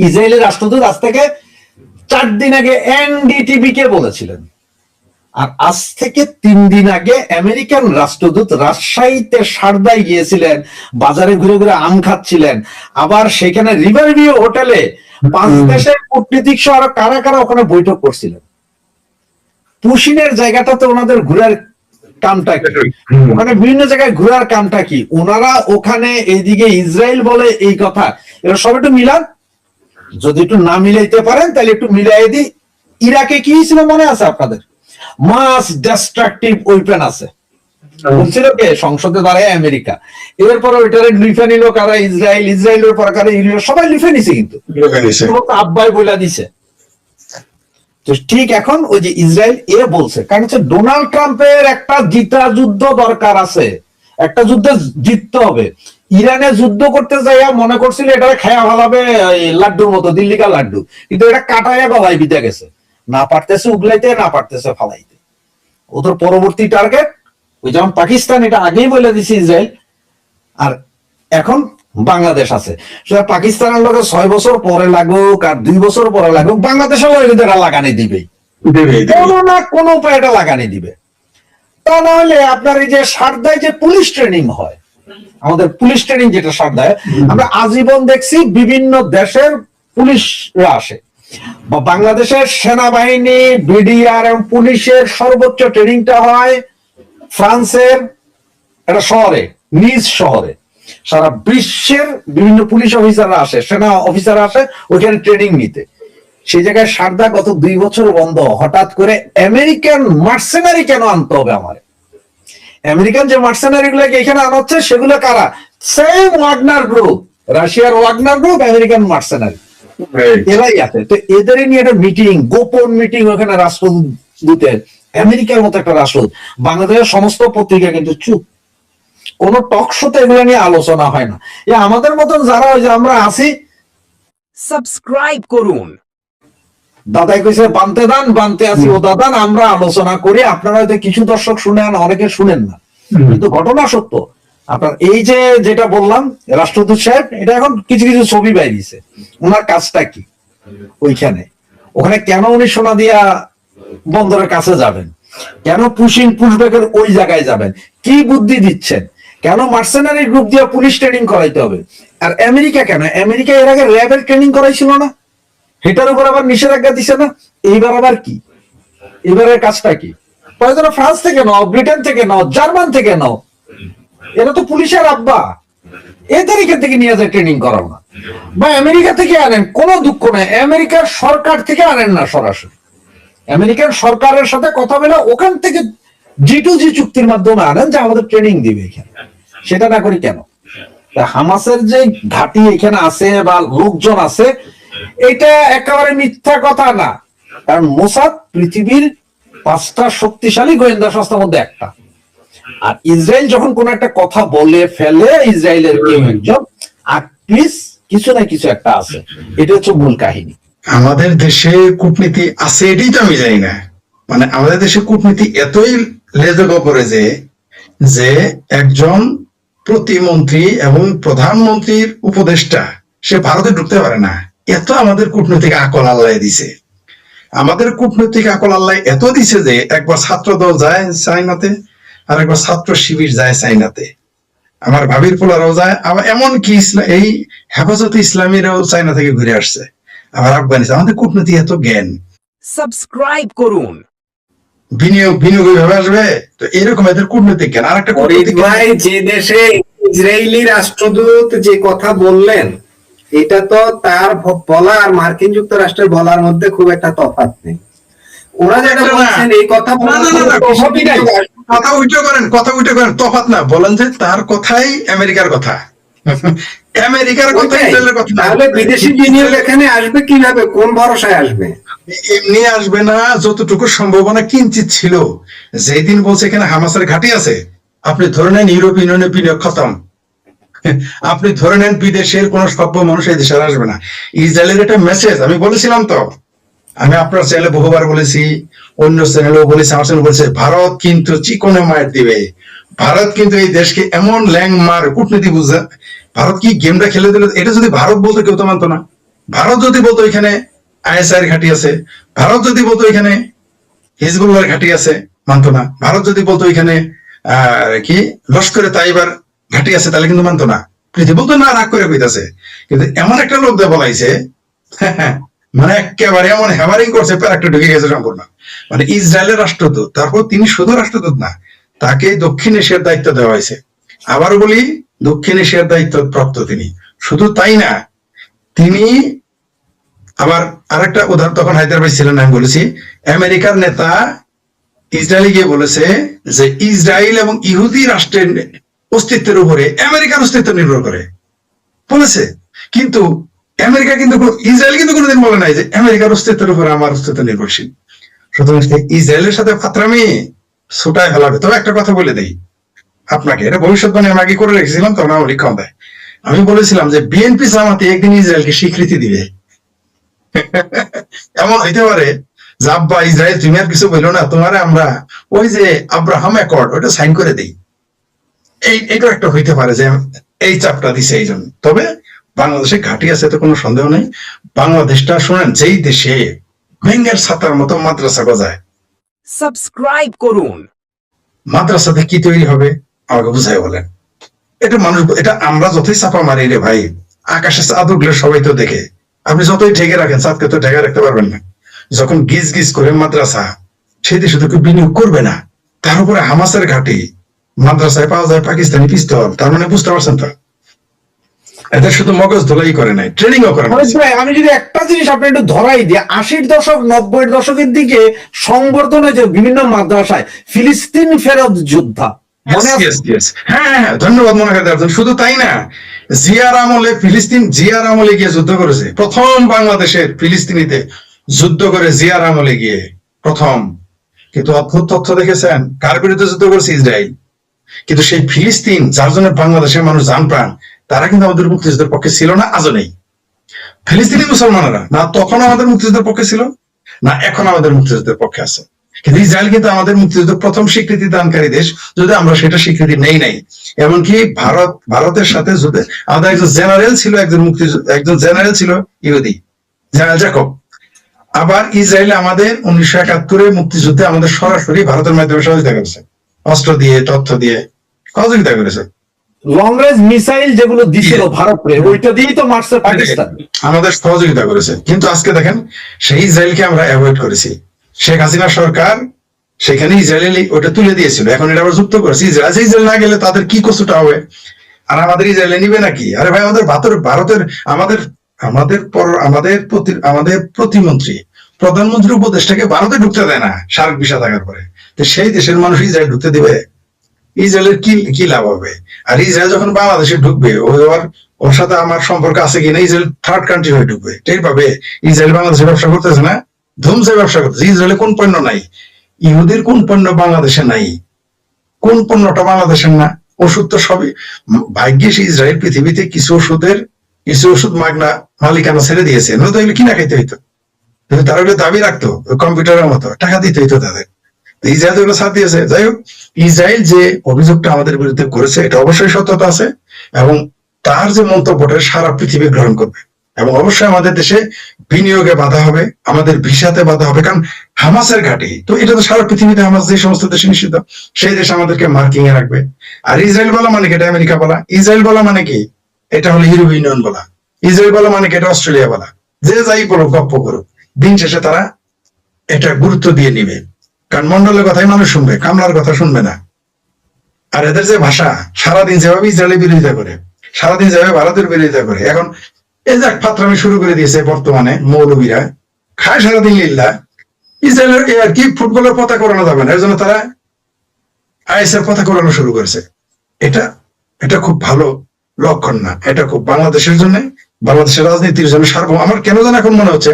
ইসরায়েলের রাষ্ট্রদূত আজ থেকে 4 দিন আগে এনডিটিভি কে বলেছিলেন, আর আজ থেকে 3 দিন আগে আমেরিকান রাষ্ট্রদূত রাজশাহীতে সারদায় গিয়েছিলেন, বাজারে ঘুরে ঘুরে আম খাচ্ছিলেন, আবার সেখানে রিভারভিউ হোটেলে 5 দেশের কূটনীতিক সহ আরো কারা কারা ওখানে বৈঠক করছিলেন। পুশিনের জায়গাটাতে ওনাদের ঘুরার কামটা কি, ওখানে বিভিন্ন জায়গায় ঘুরার কামটা কি, ওনারা ওখানে এইদিকে ইসরায়েল বলে এই কথা, এরা সব একটু মিলান। যদি একটু না মিলাইতে পারেন তাহলে একটু মিলাই দিই। ইরাকে কি ছিল মনে আছে আপনাদের? মাস ডিস্ট্রাকটিভ ওয়েপন আছে, বলছিল কে? সংসদে দাঁড়ায় আমেরিকা। এরপর ওইটারে লিফে নিল কারা? ইসরায়েল। ইসরায়েলের পর কারা? ইউরোপ। সবাই লিফে নিছে, কিন্তু আব্বাই বলে দিছে। তো ঠিক এখন ওই যে ইসরায়েল বলছে, কারণ হচ্ছে ডোনাল্ড ট্রাম্পের একটা জিতা যুদ্ধ দরকার আছে, একটা যুদ্ধে জিততে হবে। ইরানে যুদ্ধ করতে যাইয়া মনে করছিল এটা খেয়া ফেলাবে লাড্ডুর মতো, দিল্লিকা লাড্ডু, কিন্তু এটা কাটাইয়া গলায় বিতে গেছে। না পারতেছে উগলাইতে, না পারতেছে ফালাইতে। ওদের পরবর্তী টার্গেট ওই যেমন পাকিস্তান, এটা আগেই বলে দিছে ইসরায়েল, আর এখন বাংলাদেশ আছে। সেটা পাকিস্তানের লোকের 6 বছর পরে লাগুক আর 2 বছর পরে লাগুক, বাংলাদেশের লোক এটা লাগানি দিবেই, কোনো না কোনো উপায় এটা লাগানি দিবে। তা না হলে আপনার এই যে সারদায় যে পুলিশ ট্রেনিং হয়, আমাদের পুলিশ ট্রেনিং যেটা সারদায়, আমরা আজীবন দেখছি বিভিন্ন দেশের পুলিশরা আসে, বা বাংলাদেশের সেনাবাহিনী, বিডিআর এবং পুলিশের সর্বোচ্চ ট্রেনিংটা হয় ফ্রান্সের একটা শহরে, নিজ শহরে। সারা বিশ্বের বিভিন্ন পুলিশ অফিসাররা আসে, সেনা অফিসাররা আসে ওইখানে ট্রেনিং নিতে। সেই জায়গায় সারদা গত 2 বছর বন্ধ। হঠাৎ করে আমেরিকান মার্সেনারি কেন আনতে হবে আমার? আমেরিকান যে মার্সেনারি গুলোকে এখানে আনা হচ্ছে, সেগুলো কারা? সেম ওয়াগনার গ্রুপ, রাশিয়ার ওয়াগনার গ্রুপ, আমেরিকান মার্সেনারি, এরাই আছে। তো এদেরই নিয়ে একটা মিটিং, গোপন মিটিং ওখানে রাষ্ট্রদূতের, আমেরিকার মতো একটা রাষ্ট্রদূত। বাংলাদেশের সমস্ত পত্রিকা কিন্তু চুপ, কোন টক শোতে এগুলো নিয়ে আলোচনা হয় না। আমাদের মতন যারা ওই যে আমরা আছি, সাবস্ক্রাইব করুন, দাদাই কইছে বানতে দান, বানতে আছি ও দাদান, আমরা আলোচনা করি। আপনারা হয়তো কিছু দর্শক শুনেন, অনেকে শুনেন না, কিন্তু ঘটনা সত্য। আপনার এই যে যেটা বললাম রাষ্ট্রদূত সাহেব, এটা এখন কিছু কিছু ছবি বাইরিছে। ওনার কাজটা কি ওইখানে? ওখানে কেন উনি সোনাদিয়া বন্দরের কাছে যাবেন? কেন পুশব্যাকের ওই জায়গায় যাবেন? কি বুদ্ধি দিচ্ছেন? কেন মার্সেনারি গ্রুপ দিয়ে পুলিশ ট্রেনিং করাইতে হবে? আর আমেরিকা কেন? আমেরিকা এর আগে র্যাবের ট্রেনিং করাইছিল না? এটার উপর আবার নিষেধাজ্ঞা দিছে না? এইবার আবার কি? এবারের কাজটা কি? ফ্রান্স থেকে নাও, ব্রিটেন থেকে নাও, জার্মান থেকে নাও, এরা তো পুলিশের আব্বা, এদের এখান থেকে নিয়ে যায় ট্রেনিং করাও না। বা আমেরিকা থেকে আনেন, কোনো দুঃখ নাই, আমেরিকার সরকার থেকে আনেন না, সরাসরি আমেরিকান সরকারের সাথে কথা বলে ওখান থেকে G2G চুক্তির মাধ্যমে আনেন যে আমাদের ট্রেনিং দিবে এখানে। সেটা না করি কেন? হামাসের যে ঘাঁটি এখানে আছে বা লোকজন আছে, এটা একেবারে মিথ্যা কথা না। কারণ মোসাদ পৃথিবীর 5টা শক্তিশালী গোয়েন্দা সংস্থার মধ্যে একটা। আর ইসরায়েল যখন কোন একটা কথা বলে ফেলে, ইসরায়েলের কেউ একজন প্লিজ কিছু না কিছু একটা আছে, এটা হচ্ছে মূল কাহিনী। আমাদের দেশে কূটনীতি আছে এটাই তো আমি জানি না। মানে আমাদের দেশে কূটনীতি এতই লেজে গপরে যে একজন প্রতিমন্ত্রী এবং প্রধানমন্ত্রীর উপদেষ্টা সে ভারতে ঢুকতে পারে না। এত আমাদের কূটনৈতিক আকল আল্লাহ দিছে। আমাদের কূটনৈতিক আকল আল্লাহ এত দিছে যে একবার ছাত্র দল যায় চাইনাতে, আর একবার ছাত্র শিবির যায় চাইনাতে, আমার ভাবির পোলারাও যায়, আবার এমনকি এই হেফাজতে ইসলামীরাও চাইনা থেকে ঘুরে আসছে, আবার আফগানিস্তান। আমাদের কূটনীতি এত জ্ঞান। সাবস্ক্রাইব করুন, বিনিয়োগ ভাবে আসবে। তো এরকম এদের কূটনৈতিক জ্ঞান। আর একটা ভাই, যে দেশে ইসরায়েলি রাষ্ট্রদূত যে কথা বললেন, এটা তো তার বলা আর মার্কিন যুক্তরাষ্ট্রের বলার মধ্যে খুব একটা তফাৎ নেই। ওরা যেটা বলছেন এই কথা কথা উল্টো করেন, তফাৎ না বলেন যে তার কথাই আমেরিকার কথা, আমেরিকার কথা ইসরায়েলের কথা। তাহলে বিদেশি বিনিয়োগ এখানে আসবে কিভাবে? কোন ভরসায় আসবে? এমনি আসবে না। যতটুকু সম্ভাবনা কিঞ্চিত ছিল, যেদিন বলছে এখানে হামাসের ঘাঁটি আছে, আপনি ধরে নেন ইউরোপীয় ইউনিয়নের বিনিয়োগ খতম। আপনি ধরে নেন বিদেশের কোন সভ্য মানুষ এই দেশে আসবে না। ইসরায়েলের একটা মেসেজ আমি বলেছিলাম তো, আমি আপনার চ্যানেলে বহুবার বলেছি, অন্য চ্যানেলেও বলেছি, আমার চ্যানেল বলেছে, ভারত কিন্তু চিকনে মার দিবে। ভারত কিন্তু এই দেশকে এমন ল্যাং মার, কূটনীতি বুঝে ভারত কি গেমটা খেলে দিল। এটা যদি ভারত বলতো কেউ তো মানতো না। ভারত যদি বলতো এখানে আইএসআই ঘাঁটি আছে, ভারত যদি বলতো এখানে হিজবুল্লাহর ঘাঁটি আছে, মানতো না। ভারত যদি বলতো এখানে কি লস্করে তাইবার ঘাঁটি আছে, তাহলে কিন্তু মানতো না। পৃথিবী বলতো না, রাগ করে কইতাছে। কিন্তু এমন একটা লোক দিয়ে বলাইছে, মানে একেবারে এমন হ্যামারিং করছে, প্যারাকটা ঢুকে গেছে সম্পূর্ণ। মানে ইসরায়েলের রাষ্ট্রদূত, তারপর তিনি শুধু রাষ্ট্রদূত না, তাকে দক্ষিণ এশিয়ার দায়িত্ব দেওয়া হয়েছে। আবারও বলি, দক্ষিণ এশিয়ার দায়িত্ব প্রাপ্ত তিনি। শুধু তাই না, তিনি আবার আরেকটা উদাহরণ, তখন হায়দ্রাবাদ ছিলেন, আমি বলেছি, আমেরিকার নেতা ইসরায়েলে গিয়ে বলেছে যে ইসরায়েল এবং ইহুদি রাষ্ট্রের অস্তিত্বের উপরে আমেরিকার অস্তিত্ব নির্ভর করে বলেছে। কিন্তু আমেরিকা কিন্তু, ইসরায়েল কিন্তু কোনোদিন বলে নাই যে আমেরিকার অস্তিত্বের উপরে আমার অস্তিত্ব নির্ভরশীল। সুতরাং ইসরায়েলের সাথে ফাতরামি ছুটায় ফেলাবে। তবে একটা কথা বলে দেই আপনাকে, এটা ভবিষ্যৎবাণী আমি আগে করে রেখেছিলাম, তখন আমার ক্ষমতায় আমি বলেছিলাম যে বিএনপি জামাতে একদিন ইসরায়েলকে স্বীকৃতি দিবে। এমন হইতে পারে যে আব্বা ইসরায়েল তুমি আর কিছু বললো না, তোমার আমরা ওই যে আব্রাহাম অ্যাকর্ড ওটা সাইন করে দিই। এইটা একটা হইতে পারে যে এই চাপটা দিছে এই জন্য। তবে বাংলাদেশে ঘাঁটি আছে তো কোনো সন্দেহ নেই। বাংলাদেশটা শোনেন, যেই দেশে ব্যাঙের ছাতার মতো মাদ্রাসা গজায়, সাবস্ক্রাইব করুন। মাদ্রাসাতে কি তৈরি হবে আমাকে বুঝাই বলেন। এটা মানুষ, এটা আমরা যতই চাপা মারি রে ভাই, আকাশে চাঁদ উঠলে সবাই তো দেখে। আপনি যতই ঢেকে রাখেন, চাঁদকে তো ঢেকে রাখতে পারবেন না। যখন গিজ গিজ করে মাদ্রাসা, সেই দেশে তো কেউ বিনিয়োগ করবে না। তার উপরে হামাসের ঘাঁটি, মাদ্রাসায় পাওয়া যায় পাকিস্তানি পিস্তল। তার মানে বুঝতে পারছেন তো, এদের শুধু মগজ ধোলাই করে নাই, ট্রেনিংও করে নাই। আমি যদি একটা জিনিস আপনি একটু ধরাই দিই, 80-র দশক 90-এর দশকের দিকে সংবর্ধনা যে বিভিন্ন মাদ্রাসায় ফিলিস্তিন ফেরত যোদ্ধা, মনে আছে? হ্যাঁ, ধন্যবাদ মনে করে দেওয়ার জন্য। শুধু তাই না, জিয়ার আমলে ফিলিস্তিন, জিয়ার আমলে গিয়ে যুদ্ধ করেছে। প্রথম বাংলাদেশের ফিলিস্তিনিতে যুদ্ধ করে জিয়ার আমলে গিয়ে প্রথম। কিন্তু অদ্ভুত তথ্য দেখেছেন, কার বিরুদ্ধে যুদ্ধ করেছে? ইসরায়েল। কিন্তু সেই ফিলিস্তিন, যার জন্য বাংলাদেশের মানুষ জান প্রাণ, তারা কিন্তু আমাদের মুক্তিযুদ্ধের পক্ষে ছিল না, আজও নেই। ফিলিস্তিনি মুসলমানেরা না তখন আমাদের মুক্তিযুদ্ধের পক্ষে ছিল, না এখন আমাদের মুক্তিযুদ্ধের পক্ষে আছে। কিন্তু ইসরায়েল কিন্তু আমাদের মুক্তিযুদ্ধের প্রথম স্বীকৃতি দানকারী দেশ, যদি আমরা সেটা স্বীকৃতি নেই নাই। এমনকি ভারতের সাথে যুদ্ধে আমাদের একজন জেনারেল ছিল, একজন জেনারেল ছিল ইহুদি, জেনারেল জ্যাকব। আবার ইসরায়েল আমাদের 1971-এ মুক্তিযুদ্ধে আমাদের সরাসরি ভারতের মাধ্যমে সহযোগিতা করেছে, অস্ত্র দিয়ে, তথ্য দিয়ে সহযোগিতা করেছে। লং রেঞ্জ মিসাইল যেগুলো দিছিল ভারতে, ওইটা দিয়েই তো মারছে পাকিস্তান, আমাদের সহযোগিতা করেছে। কিন্তু আজকে দেখেন, সেই ইসরায়েলকে আমরা অ্যাভয়েড করেছি। শেখ হাসিনা সরকার সেখানে ইসরায়েল ওটা তুলে দিয়েছিল, এখন এটা আবার যুক্ত করেছে। ইসরায়েল না গেলে তাদের কি কষ্টটা হবে, আর আমাদের ইসরায়েলে নিবে নাকি? আরে ভাই, আমাদের ভারতের আমাদের প্রতিমন্ত্রী, প্রধানমন্ত্রী, উপদেষ্টাকে ভারতে ঢুকতে দেয় না সার্ক ভিসা থাকার পরে। তো সেই দেশের মানুষ ইসরায়েল ঢুকতে দিবে? ইসরায়েলের কি লাভ হবে? আর ইসরায়েল যখন বাংলাদেশে ঢুকবে, ওর সাথে আমার সম্পর্ক আছে কিনা, ইসরায়েল থার্ড কান্ট্রি হয়ে ঢুকবে, টের পাবে। ইসরায়েল বাংলাদেশে ব্যবসা করতেছে না, ধুমসে ব্যবসা করতেছে। ইসরায়েলে কোন পণ্য নাই? ইহুদির কোন পণ্য বাংলাদেশে নাই? কোন পণ্যটা বাংলাদেশের না? ওষুধ তো সবই ভাগ্যিস ইসরায়েল পৃথিবীতে কিছু ওষুধ মাগনা মালিকানা ছেড়ে দিয়েছে, নয়তো এগুলো কিনা খাইতে হইতো। তারা ওগুলো দাবি রাখতো কম্পিউটারের মতো, টাকা দিতে হইতো তাদের। ইসরায়েল ওগুলো ছাড় দিয়েছে। যাই হোক, ইসরায়েল যে অভিযোগটা আমাদের বিরুদ্ধে করেছে, এটা অবশ্যই সত্যতা আছে, এবং তার যে মন্তব্যটা সারা পৃথিবী গ্রহণ করবে। এবং অবশ্যই আমাদের দেশে বিনিয়োগে বাধা হবে, আমাদের ভিসাতে বাধা হবে, কারণ হামাসের ঘাঁটি তো, এটা তো সারা পৃথিবীতে হামাস যে সমস্ত দেশে নিষিদ্ধ, সেই দেশ আমাদেরকে মার্কিং এ রাখবে। আর ইসরায়েল বলা মানে কি? এটা আমেরিকা বলা। ইসরায়েল বলা মানে কি? এটা হলো ইউরোপীয় ইউনিয়ন বলা। ইসরায়েল বলা মানে কি? এটা অস্ট্রেলিয়া বলা। যে যাই বলো, গপ্প করুক, দিন শেষে তারা এটা গুরুত্ব দিয়ে নিবে, কারণ মন্ডলের কথাই মানুষ শুনবে, কামলার কথা শুনবে না। আর এদের যে ভাষা, সারাদিন যেভাবে ইসরায়েলের বিরোধিতা করে, সারাদিন যেভাবে ভারতের বিরোধিতা করে, এখন এই যে ফাতরামি শুরু করে দিয়েছে বর্তমানে মৌলবীরা, খায় সারাদিন লিল্লা। ইসরায়েলের আর কি ফুটবলের পতাকা ওড়ানো যাবে না, এর জন্য তারা আইএসের পতাকা ওড়ানো শুরু করেছে। এটা খুব ভালো লক্ষণ না। এটা খুব বাংলাদেশের জন্য, বাংলাদেশের রাজনীতির জন্য আমার কেন যেন এখন মনে হচ্ছে,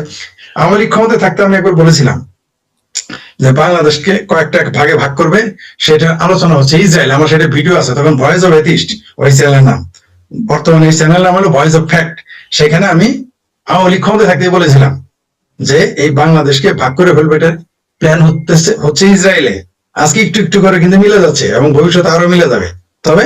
আওয়ামী লীগ ক্ষমতায় থাকতে আমি একবার বলেছিলাম যে বাংলাদেশকে কয়েকটা ভাগে ভাগ করবে, সেটা আলোচনা হচ্ছে ইসরায়েল। আমার সেটা ভিডিও আছে, তখন ভয়েস অফ এথিস্ট ওই চ্যানেলের নাম। বর্তমানে এই চ্যানেল নাম হলো ভয়েস অফ ফ্যাক্ট। সেখানে আমি আওয়ামী লীগ ক্ষমতায় থাকতে বলেছিলাম যে এই বাংলাদেশকে ভাগ করে ফেলবে, এটার প্ল্যান হচ্ছে ইসরায়েলে। আজকে একটু একটু করে কিন্তু মিলে যাচ্ছে, এবং ভবিষ্যতে আরো মিলে যাবে। তবে